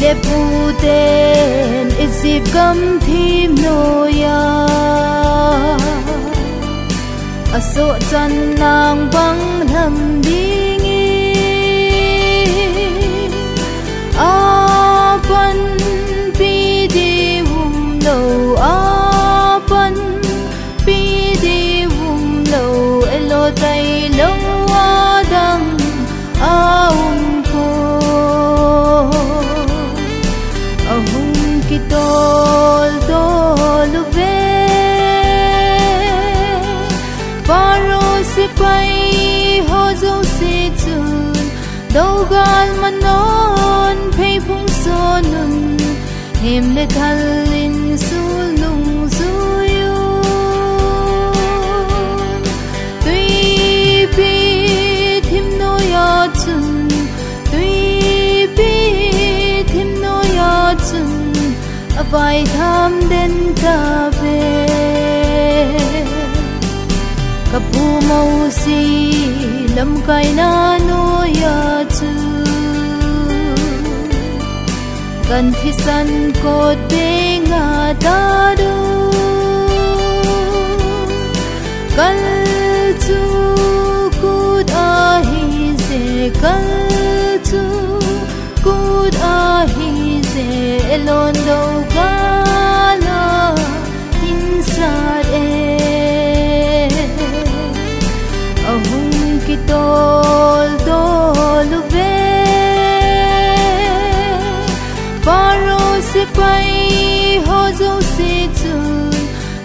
le puten isip gam thim noya aso chan nang bang lam dingi apan pi di wum lo apan pi di wum lo elo tai lo adang aum ko ahum ki tol tol ve paro se pai ho zo se chun dogal manon phei phung sonun hem le thalin sul nung zuyu tui pi thim no ya chun tui pi thim no ya chun abai tham den ta ve kapu mau si lam kai na no ya chu kan thi san ko de nga da du kal chu kud a hi se kal chu kud a hi se elon do gala inside ahum ki tol tol ve paro se pai ho zo se chun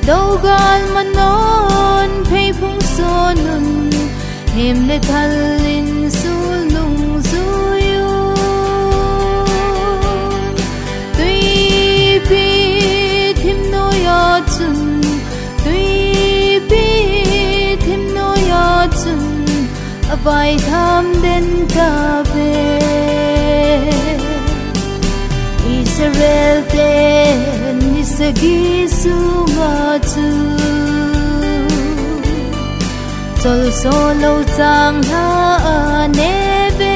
dogal manon phei phung sonun hem le thalin sul nung zuyu tui pi thim no ya chun tui pi thim no ya chun abai tham den ta ve Israel ten nisagi sunga chu chol solo chang ha nebe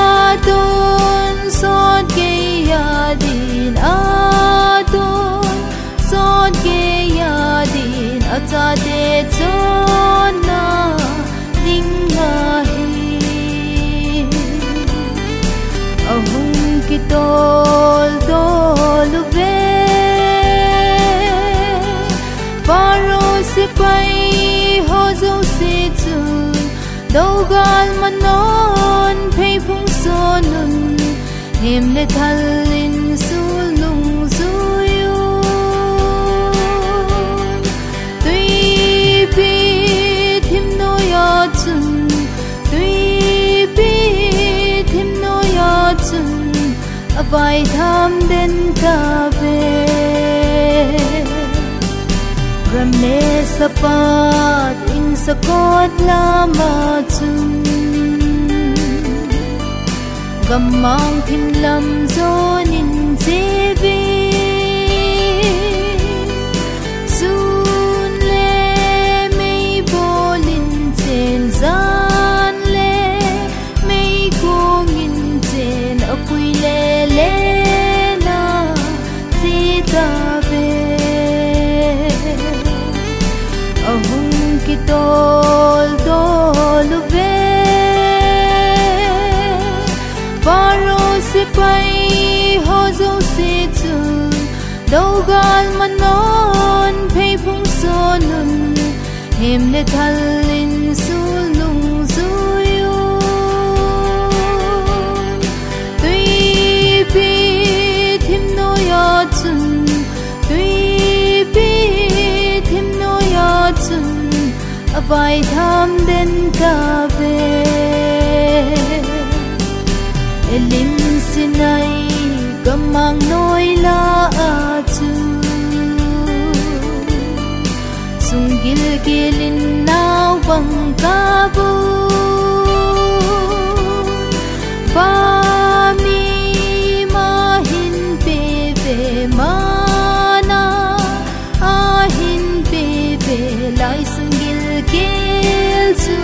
adon son ke yadin adon son ke yadin ata de chona linga ahum ki tol tol ve paro se pai ho zo se chun dogal manon phei phung sonun hem le thalin sul nung zuyu tui pi thim no ya chun tui pi thim no ya chun abai tham den ta ve ramne sapat in sakot lama chun gamang thim lam zon in jevi sun le mei bolin chen zan le mei kong in chen apui le le na ti ta ve ahum ki tol tol ve paro se pai ho zo se chun dogal manon phei phung sonun hem le thalin sul nung zuyu tui pi thim no ya chun tui pi thim no ya chun abai tham den ta ve elim sinai gamang noi la chu sungil gilin naw bang kabu ba mi mahin pe ve mana ahin pe ve lai sungil gil chu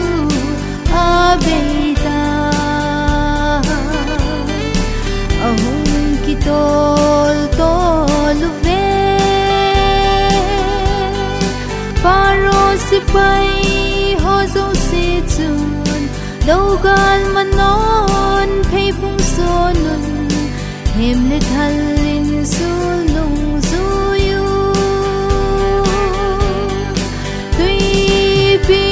abeita si bay ho dấu si chun đâu gan mà non phê phung so nun hem le thal in su lung su yu tui bi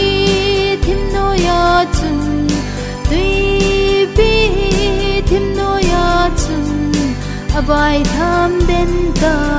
thim no ya chun tui bi thim no ya chun abai tham den ta